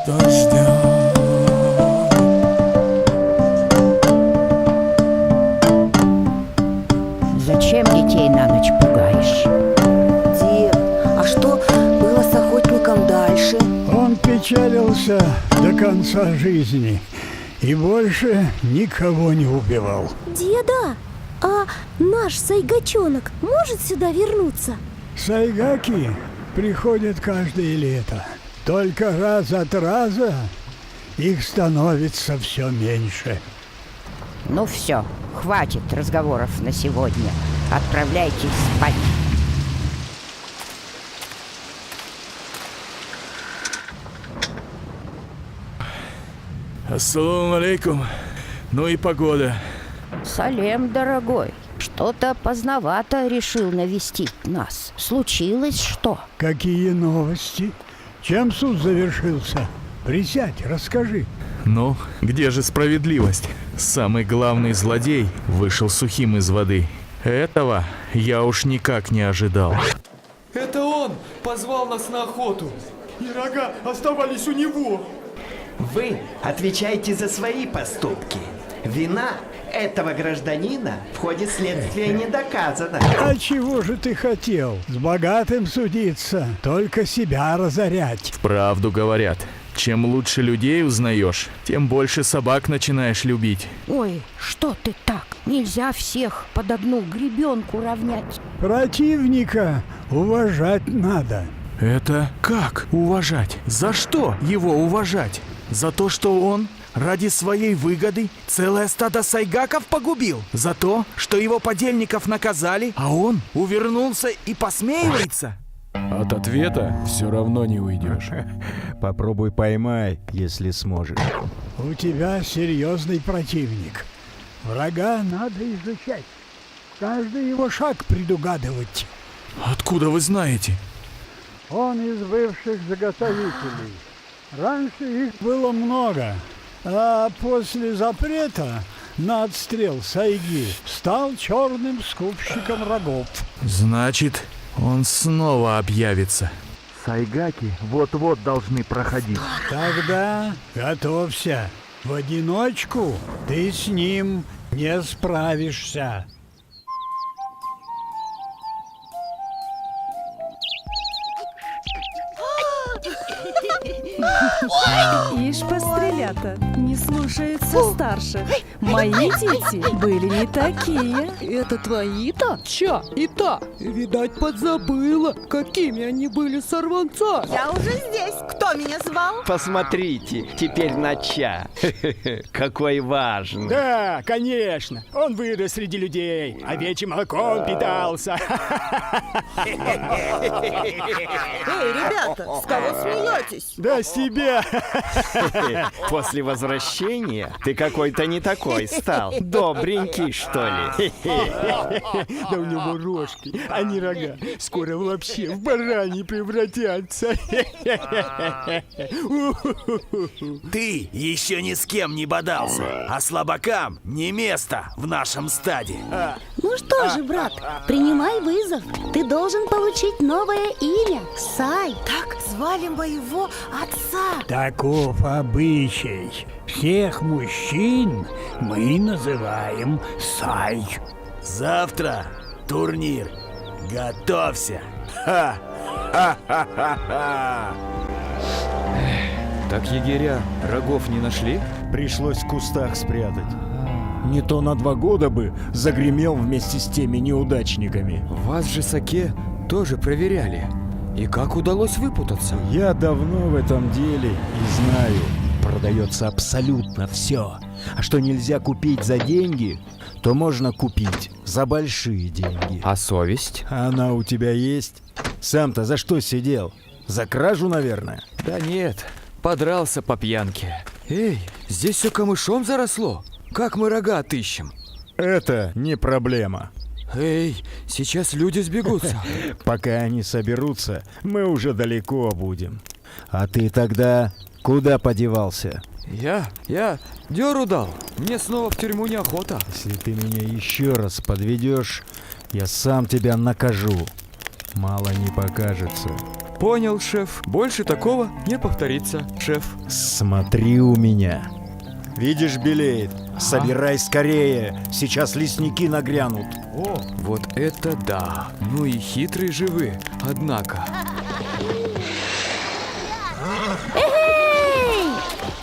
дождя. Зачем детей на ночь пугаешь? Дед, а что было с охотником дальше? Он печалился до конца жизни и больше никого не убивал. Деда, а наш сайгачонок может сюда вернуться? Сайгаки приходят каждое лето. Только раз от раза их становится все меньше. Ну все, хватит разговоров на сегодня. Отправляйтесь спать. Ассаламу алейкум. Ну и погода. Салем, дорогой, что-то поздновато решил навестить нас. Случилось что? Какие новости? Чем суд завершился? Присядь, расскажи. Ну, где же справедливость? Самый главный злодей вышел сухим из воды. Этого я уж никак не ожидал. Это он позвал нас на охоту. И рога оставались у него. Вы отвечаете за свои поступки. Вина этого гражданина в ходе следствия не доказана. А чего же ты хотел? С богатым судиться, только себя разорять. Правду говорят. Чем лучше людей узнаешь, тем больше собак начинаешь любить. Ой, что ты так? Нельзя всех под одну гребенку равнять. Противника уважать надо. Это как уважать? За что его уважать? За то, что он ради своей выгоды целое стадо сайгаков погубил? За то, что его подельников наказали, а он увернулся и посмеивается? От ответа все равно не уйдешь. Попробуй поймай, если сможешь. У тебя серьезный противник. Врага надо изучать. Каждый его шаг предугадывать. Откуда вы знаете? Он из бывших заготовителей. Раньше их было много, а после запрета на отстрел сайги стал черным скупщиком рогов. Значит, он снова объявится. Сайгаки вот-вот должны проходить. Тогда готовься. В одиночку ты с ним не справишься. Ишь, пострелята, не слушаются старших. Мои дети были не такие. Это твои-то? Ча, и та. Видать, подзабыла, какими они были сорванцами. Я уже здесь. Кто меня звал? Посмотрите, теперь на ча. Какой важный. Да, конечно. Он вырос среди людей, овечьим молоком питался. Эй, ребята, с кого смеетесь? Да с тебя. После возвращения ты какой-то не такой стал. Добренький, что ли? Да у него рожки, а не рога. Скоро вообще в барани превратятся. Ты еще ни с кем не бодался, а слабакам не место в нашем стаде. Ну что же, брат, принимай вызов. Ты должен получить новое имя. Сай. Так звали моего отца. Таков обычай. Всех мужчин мы называем Сай. Завтра турнир. Готовься. Так егеря рогов не нашли? Пришлось в кустах спрятать. Не то на 2 года бы загремел вместе с теми неудачниками. Вас же Саке тоже проверяли. И как удалось выпутаться? Я давно в этом деле и знаю, продается абсолютно все. А что нельзя купить за деньги, то можно купить за большие деньги. А совесть? Она у тебя есть? Сам-то за что сидел? За кражу, наверное? Да нет, подрался по пьянке. Эй, здесь все камышом заросло. Как мы рога отыщем? Это не проблема. Эй, сейчас люди сбегутся. Пока они соберутся, мы уже далеко будем. А ты тогда куда подевался? Я дёру дал. Мне снова в тюрьму неохота. Если ты меня еще раз подведешь, я сам тебя накажу. Мало не покажется. Понял, шеф. Больше такого не повторится, шеф. Смотри у меня. Видишь, белеет? Собирай скорее, сейчас лесники нагрянут. О, вот это да. Ну и хитрые же вы, однако. Эй!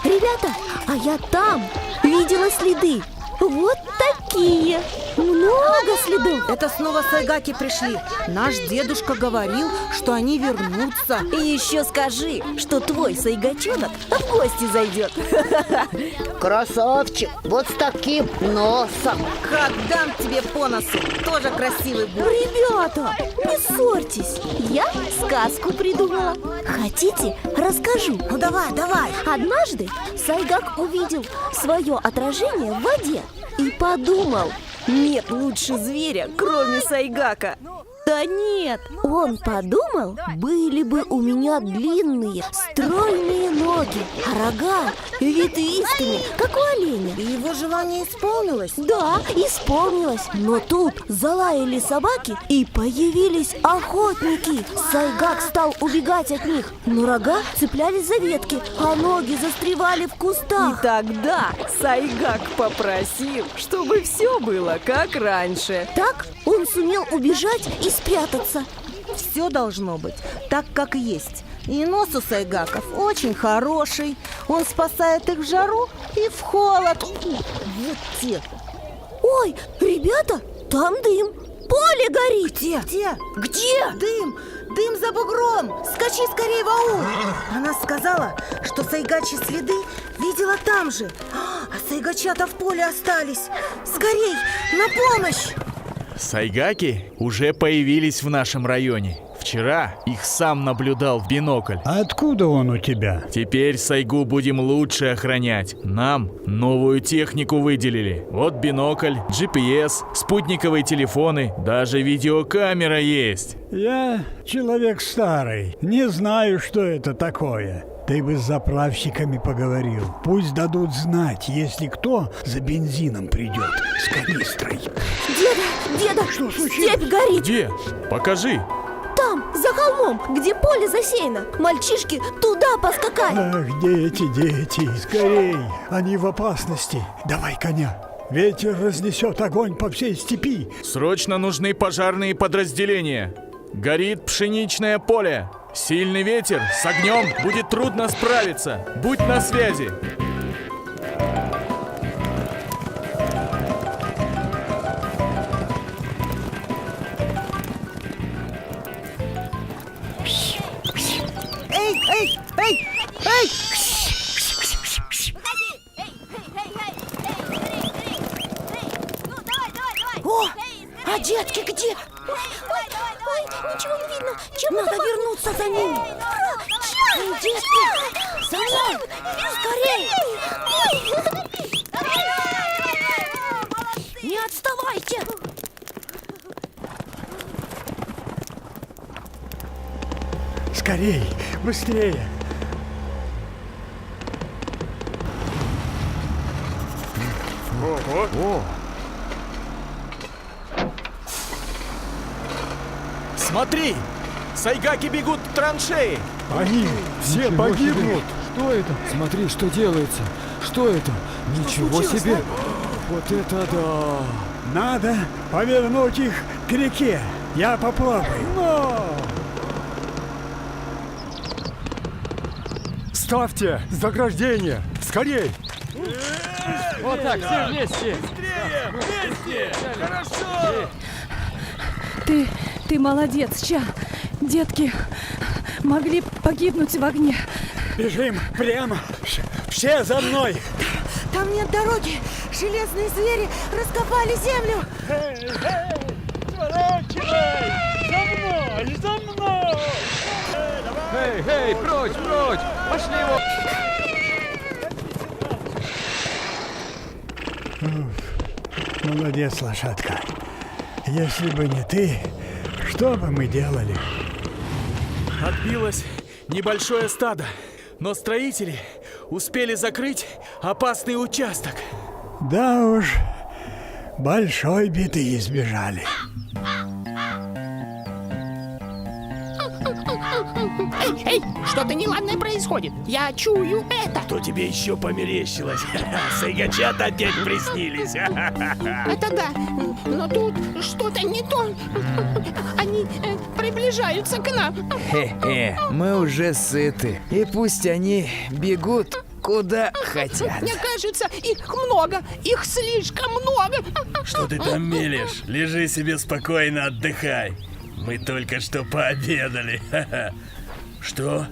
Ребята, а я там видела следы. Вот такие. Много следов. Это снова сайгаки пришли. Наш дедушка говорил, что они вернутся. И еще скажи, что твой сайгачонок в гости зайдет. Красавчик, вот с таким носом. Как дам тебе по носу, тоже красивый будет. Ребята, не ссорьтесь. Я сказку придумала. Хотите, расскажу? Ну давай, давай. Однажды Сайгак увидел свое отражение в воде и подумал: нет лучше зверя, кроме Сайгака. Да нет, он подумал, были бы у меня длинные, стройные ноги, а рога ветвистыми, как у оленя. И его желание исполнилось? Да, исполнилось. Но тут залаяли собаки и появились охотники. Сайгак стал убегать от них, но рога цеплялись за ветки, а ноги застревали в кустах. И тогда Сайгак попросил, чтобы все было как раньше. Так он сумел убежать и спрятаться. Все должно быть так, как есть. И нос у сайгаков очень хороший. Он спасает их в жару и в холод. Вот те. Ой, ребята, там дым. Поле горит. Где? Где? Дым! Дым за бугром! Скачи скорее в аул! Она сказала, что сайгачьи следы видела там же. А сайгачата в поле остались. Скорей, на помощь! Сайгаки уже появились в нашем районе. Вчера их сам наблюдал в бинокль. А откуда он у тебя? Теперь сайгу будем лучше охранять. Нам новую технику выделили. Вот бинокль, GPS, спутниковые телефоны, даже видеокамера есть. Я человек старый, не знаю, что это такое. Ты бы с заправщиками поговорил. Пусть дадут знать, если кто за бензином придет с канистрой. Деда, степь горит. Где? Покажи. Там, за холмом, где поле засеяно. Мальчишки туда поскакали. Ах, дети, скорей, они в опасности. Давай коня. Ветер разнесет огонь по всей степи. Срочно нужны пожарные подразделения. Горит пшеничное поле. Сильный ветер, с огнем будет трудно справиться. Будь на связи. Эй! О, а детки где? Ой, ничего не видно. Чем Надо вернуться за ними. Детки, за мной! Скорей! Не отставайте! Скорей, быстрее. О! Смотри! Сайгаки бегут к траншеи! Они все погибнут. Что это? Смотри, что делается. Что это? Ничего себе! Вот это да! Надо повернуть их к реке. Я попробую. Ставьте заграждение! Скорей! Вот так, все вместе! Вместе! Хорошо! Ты молодец, Ча. Детки могли погибнуть в огне. Бежим прямо. Все за мной. Там нет дороги. Железные звери раскопали землю. Сворачивай! За мной! Эй, прочь! Пошли его! Молодец, лошадка. Если бы не ты, что бы мы делали? Отбилось небольшое стадо, но строители успели закрыть опасный участок. Да уж, большой беды избежали. Эй, что-то неладное происходит. Я чую это. Что тебе еще померещилось? Сайгачата опять приснились. Это да, но тут что-то не то. Они приближаются к нам. Хе-хе, мы уже сыты. И пусть они бегут куда хотят. Мне кажется, их много, их слишком много. Что ты там мелешь? Лежи себе спокойно, отдыхай. Мы только что пообедали. Что?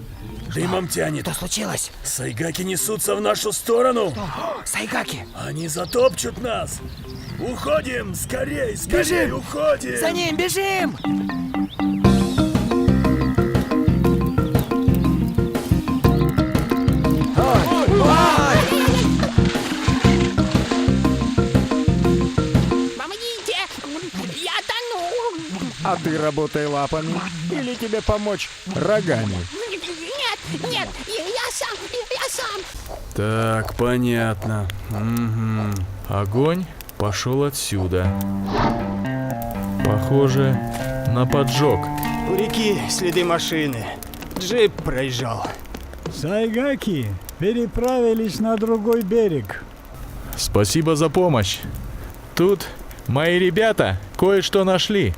Дымом тянет. Что случилось? Сайгаки несутся в нашу сторону. Сайгаки! Они затопчут нас. Уходим! Скорей, скорей, Бежим! уходим! За ним бежим! Помогите! Я тону! А ты работай лапами или тебе помочь рогами? Нет, я сам. Так, понятно. Угу. Огонь пошел отсюда. Похоже на поджог. У реки следы машины. Джип проезжал. Сайгаки переправились на другой берег. Спасибо за помощь. Тут мои ребята кое-что нашли.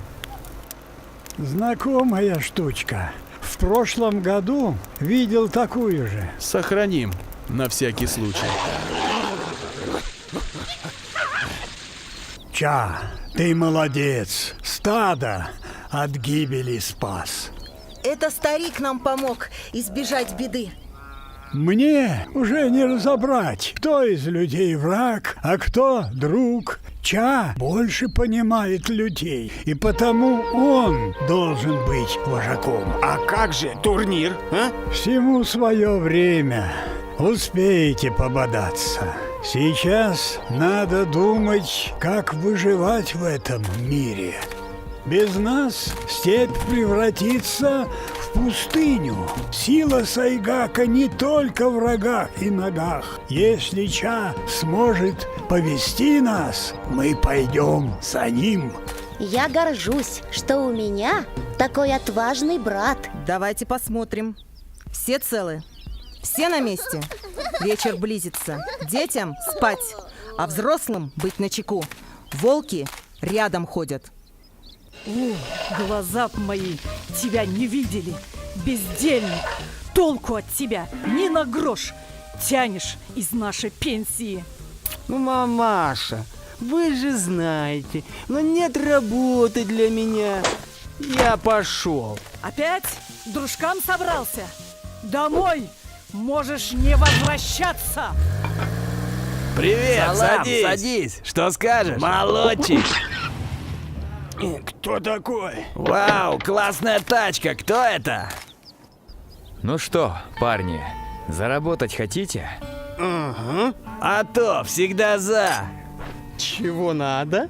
Знакомая штучка. В прошлом году видел такую же. Сохраним на всякий случай. Ча, ты молодец. Стадо от гибели спас. Это старик нам помог избежать беды. Мне уже не разобрать, кто из людей враг, а кто друг. Ча больше понимает людей, и потому он должен быть вожаком. А как же турнир, а? Всему свое время. Успеете пободаться. Сейчас надо думать, как выживать в этом мире. Без нас степь превратится в пустыню. Сила Сайгака не только в рогах и ногах. Если Ча сможет повести нас, мы пойдем за ним. Я горжусь, что у меня такой отважный брат. Давайте посмотрим. Все целы? Все на месте? Вечер близится. Детям спать, а взрослым быть начеку. Волки рядом ходят. Глаза б мои тебя не видели. Бездельник. Толку от тебя ни на грош. Тянешь из нашей пенсии. Ну, мамаша, вы же знаете, но нет работы для меня. Я пошел. Опять дружкам собрался? Домой можешь не возвращаться. Привет, Салам, садись. садись. Что скажешь? Молодчик. Кто такой? Вау, классная тачка. Кто это? Ну что, парни, заработать хотите? Ага. А то, всегда за. Чего надо?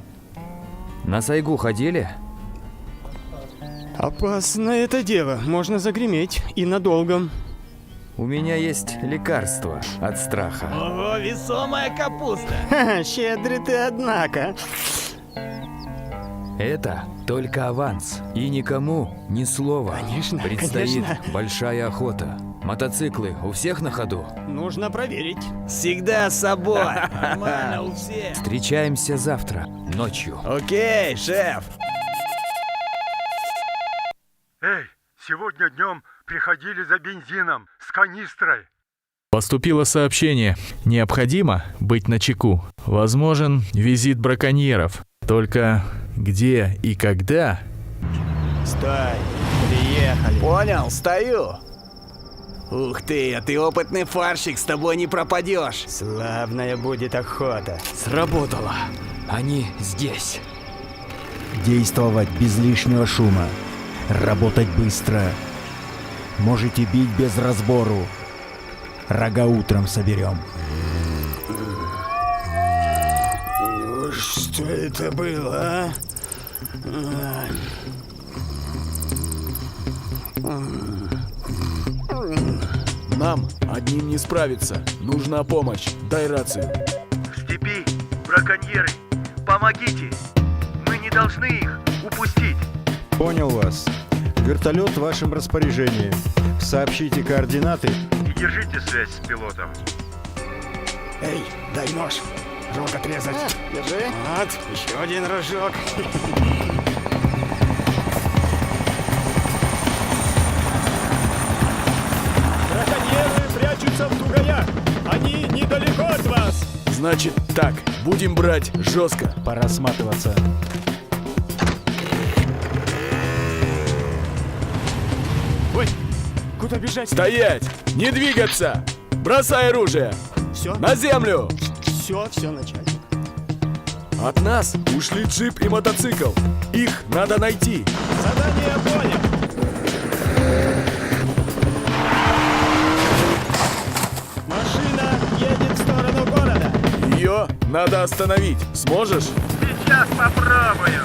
На сайгу ходили? Опасно это дело. Можно загреметь и надолго. У меня есть лекарство от страха. Ого, весомая капуста. Ха-ха, щедрый ты, однако. Это только аванс. И никому ни слова. Конечно, Предстоит конечно. большая охота. Мотоциклы у всех на ходу? Нужно проверить. Всегда с собой. Нормально у всех. Встречаемся завтра, ночью. Окей, шеф. Эй, сегодня днем приходили за бензином с канистрой. Поступило сообщение. Необходимо быть начеку. Возможен визит браконьеров. Только где и когда? Стой, приехали. Понял, стою. Ух ты, а ты опытный фарщик, с тобой не пропадешь. Славная будет охота. Сработало. Они здесь. Действовать без лишнего шума. Работать быстро. Можете бить без разбору. Рога утром соберем. Что это было, Нам одним не справиться. Нужна помощь. Дай рацию. В степи браконьеры. Помогите. Мы не должны их упустить. Понял вас. Вертолет в вашем распоряжении. Сообщите координаты. И держите связь с пилотом. Эй, дай нож. Рог отрезать. Держи. Вот, еще один рожок. Браконьеры прячутся в тугоях. Они недалеко от вас. Значит так, будем брать жестко. Пора сматываться. Ой, куда бежать? Стоять! Не двигаться! Бросай оружие! Все? На землю! Все, начальник. От нас ушли джип и мотоцикл. Их надо найти. Задание понял. Машина едет в сторону города. Ее надо остановить. Сможешь? Сейчас попробую.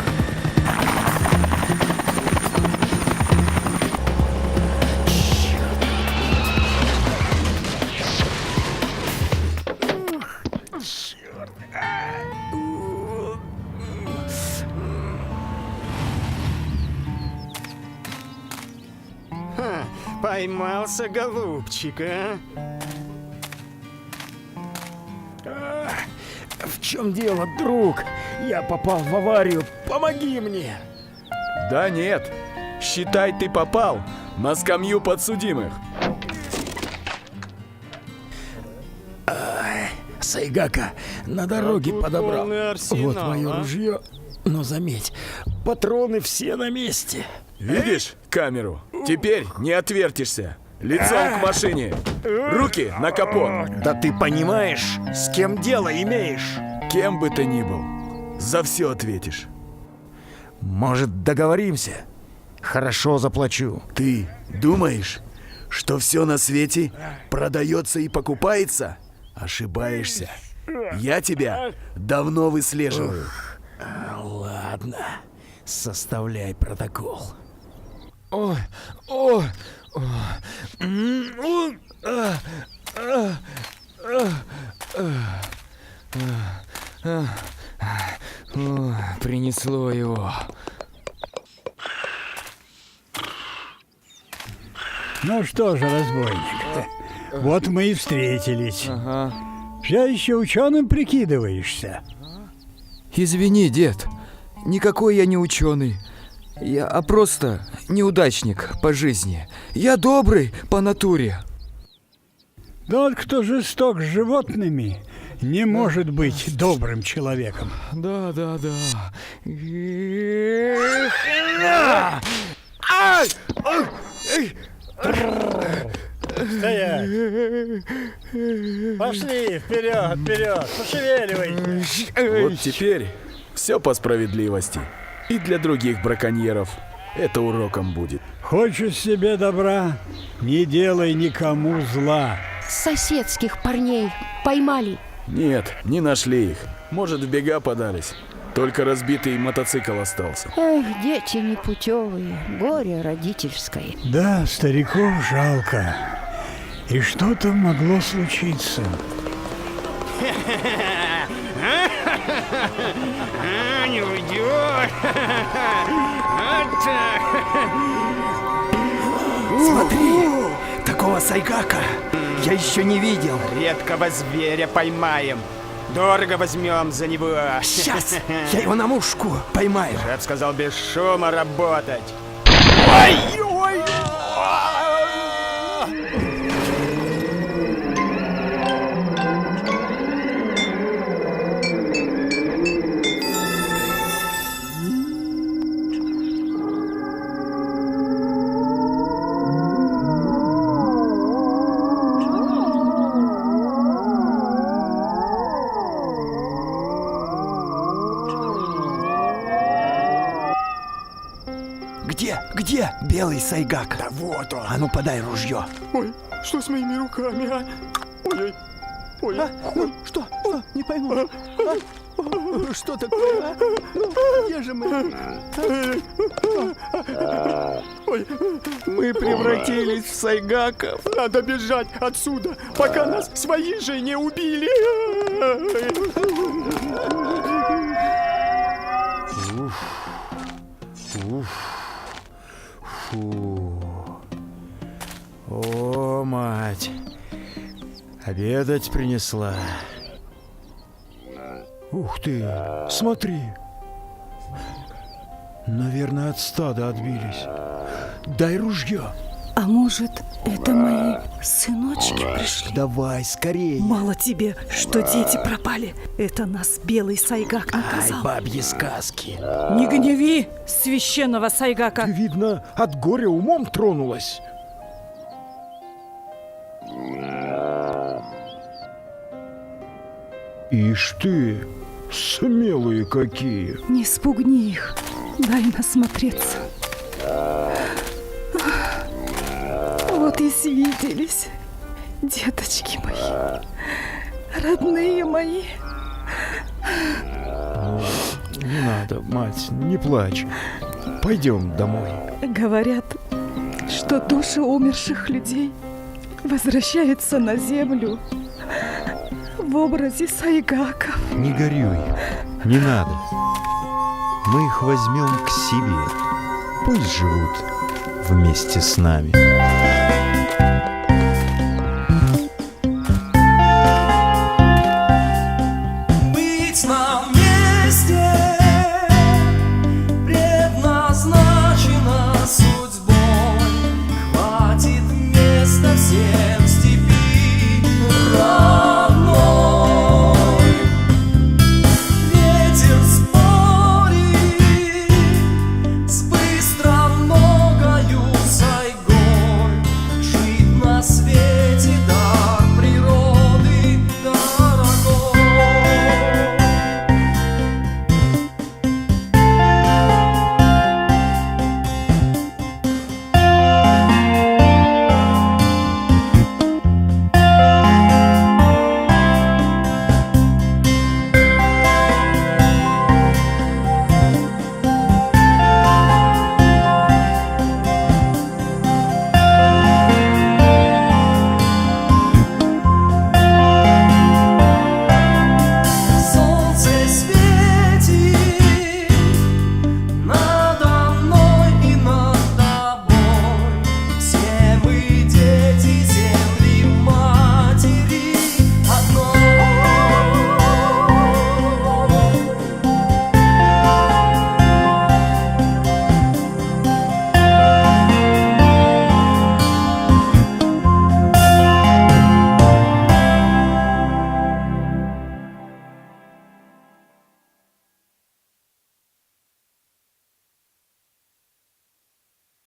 Поймался, голубчик, а? В чем дело, друг? Я попал в аварию. Помоги мне. Да нет. Считай, ты попал на скамью подсудимых. Сайгака на дороге тут подобрал. полный арсенал, Вот мое а? ружье. Но заметь, патроны все на месте. Видишь камеру? Теперь не отвертишься. Лицом к машине. Руки на капот. Да ты понимаешь, с кем дело имеешь? Кем бы ты ни был, за все ответишь. Может, договоримся? Хорошо заплачу. Ты думаешь, что все на свете продается и покупается? Ошибаешься. Я тебя давно выслеживаю. Ладно, составляй протокол. Ой, ой, Принесло его. Ну что же, разбойник, вот мы и встретились. Ага. Все еще ученым прикидываешься? Извини, дед. Никакой я не ученый. А просто неудачник по жизни. Я добрый по натуре. Тот, кто жесток с животными, не может быть добрым человеком. Да. Стоять! Пошли, вперед, пошевеливайте! Вот теперь все по справедливости. И для других браконьеров это уроком будет. Хочешь себе добра, не делай никому зла. Соседских парней поймали. Нет, не нашли их. Может, в бега подались. Только разбитый мотоцикл остался. Эх, дети непутевые, горе родительское. Да, стариков жалко. И что-то могло случиться. Не уйдет. Смотри, такого сайгака я еще не видел. Редкого зверя поймаем. Дорого возьмем за него. Сейчас я его на мушку поймаю. Шеф сказал без шума работать. Ой! Где белый сайгак? Да вот он. А ну подай ружье. Ой, что с моими руками, а? Ой, ой, ой. Что? Не пойму. Что такое? А? Ну, где же мы? Ой, мы превратились в сайгаков. Надо бежать отсюда, пока нас свои же не убили. Фу. О, мать. Обедать принесла. Ух ты, смотри. Наверное, от стада отбились. Дай ружье. А может, это мои сыночки пришли? Давай, скорее. Мало тебе, что дети пропали. Это нас белый Сайгак наказал. Ай, бабьи сказки. Не гневи священного Сайгака. Ты, видно, от горя умом тронулась. Ишь ты, смелые какие. Не спугни их. Дай насмотреться. Вот и свиделись, деточки мои, родные мои. Не надо, мать, не плачь. Пойдем домой. Говорят, что души умерших людей возвращаются на землю в образе Сайгаков. Не горюй, не надо. Мы их возьмем к себе. Пусть живут вместе с нами.